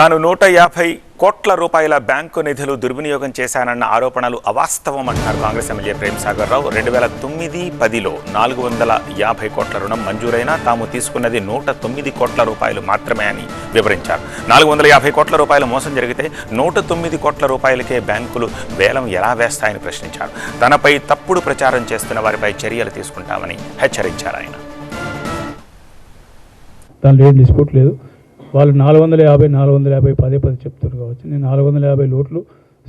తాను 150 కోట్ల రూపాయల బ్యాంకు నిధులు దుర్వినియోగం చేశానన్న ఆరోపణలు అవాస్తవమంటున్నారు కాంగ్రెస్ ఎమ్మెల్యే ప్రేమ్సాగర్ రావు. 2009-10లో 450 కోట్ల రుణం మంజూరైనా తాము తీసుకున్నది 109 కోట్ల రూపాయలు మాత్రమే అని వివరించారు. 450 కోట్ల రూపాయలు మోసం జరిగితే 109 కోట్ల రూపాయలకే బ్యాంకులు వేలం ఎలా వేస్తాయని ప్రశ్నించారు. తనపై తప్పుడు ప్రచారం చేస్తున్న వారిపై చర్యలు తీసుకుంటామని హెచ్చరించారు ఆయన. వాళ్ళు 450 పదే చెప్తున్నారు కావచ్చు. నేను 450 లోట్లు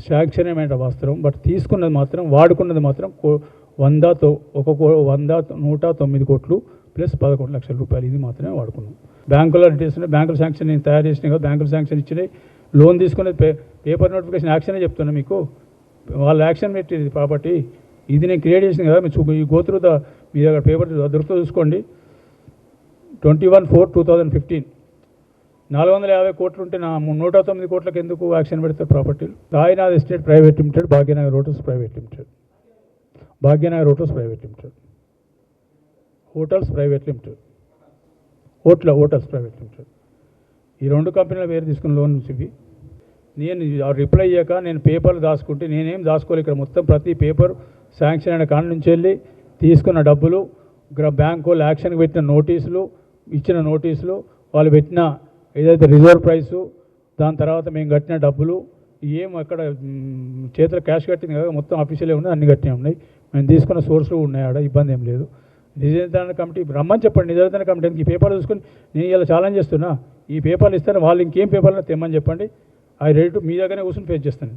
శాంక్షన్ ఏమైనా వాస్తవం, బట్ తీసుకున్నది మాత్రం వాడుకున్నది మాత్రం 109 కోట్లు ప్లస్ 11 లక్షల రూపాయలు ఇది మాత్రమే వాడుకున్నాం. బ్యాంకులో డీటెయిల్స్ బ్యాంకుల శాంక్షన్ నేను తయారు చేసినాయి కదా, బ్యాంకుల శాంక్షన్ ఇచ్చినాయి. లోన్ తీసుకునేది పేపర్ నోటిఫికేషన్ యాక్షనే చెప్తున్నా మీకు. వాళ్ళు యాక్షన్ పెట్టేది ప్రాపర్టీ ఇది నేను క్రియేట్ చేసింది కదా. మీ గోత్రు మీ దగ్గర పేపర్ దొరుకుతూ చూసుకోండి. 21/4/2015 450 కోట్లు ఉంటే నా 109 కోట్లకు ఎందుకు యాక్షన్ పెడతారు ప్రాపర్టీలు? Sainath estate private limited, Bhagyanagar hotels private limited, hotels private limited, hotels private limited, ఈ 2 కంపెనీల పేరు తీసుకున్న లోన్ ఇవి. నేను రిప్లై అయ్యాక నేను పేపర్లు దాచుకుంటే నేనేం దాచుకోవాలి. ఇక్కడ మొత్తం ప్రతి పేపర్ శాంక్షన్ అయిన కాడ నుంచి వెళ్ళి తీసుకున్న డబ్బులు, బ్యాంకు యాక్షన్కి పెట్టిన నోటీసులు, ఇచ్చిన నోటీసులు, వాళ్ళు పెట్టిన ఏదైతే రిజర్వ్ ప్రైసు, దాని తర్వాత మేము కట్టిన డబ్బులు ఏం అక్కడ చేతిలో క్యాష్ కట్టింది కదా, మొత్తం ఆఫీషియలే ఉన్నాయి, అన్ని కట్టినవి ఉన్నాయి. మేము తీసుకున్న సోర్సులు ఉన్నాయి, ఆడ ఇబ్బంది ఏం లేదు. నిజ నిర్ధారణ కమిటీ రమ్మని చెప్పండి. నిజ నిర్ధారణ కమిటీ ఈ పేపర్లు చూసుకొని నేను ఇలా ఛాలెంజ్ చేస్తున్నా. ఈ పేపర్లు ఇస్తాను, వాళ్ళు ఇంకేం పేపర్లు తెమ్మని చెప్పండి. అవి రెడీ మీ దగ్గరనే కూర్చొని ఫేస్ చేస్తాను.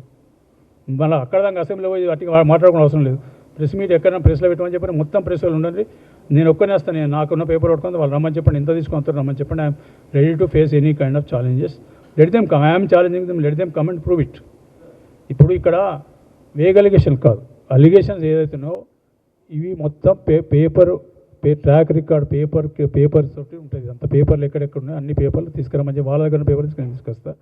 మళ్ళీ అక్కడ దాకా అసెంబ్లీలో పోయి వాటికి మాట్లాడుకునే అవసరం లేదు. ప్రెస్ మీట్ ఎక్కడైనా ప్రెస్లో పెట్టమని చెప్పండి. మొత్తం ప్రెస్ వాళ్ళు ఉండండి. నేను ఒక్కనే వస్తాను. నేను నాకున్న పేపర్ పట్టుకుంటే వాళ్ళు రమ్మని చెప్పండి. ఎంత తీసుకుంటారు రమ్మని చెప్పండి. I'm ready to face any kind of challenges. Let them come. I'm challenging them. Let them come and prove it. ఇప్పుడు ఇక్కడ వేగ్ అలిగేషన్ కాదు, అలిగేషన్స్ ఏదైతున్నాయో ఇవి మొత్తం ట్రాక్ రికార్డ్ పేపర్స్ తోటి ఉంటుంది. అంత పేపర్లు ఎక్కడెక్కడ ఉన్నాయో అన్ని పేపర్లు తీసుకురమ్మని వాళ్ళ దగ్గర పేపర్ తీసుకొస్తా.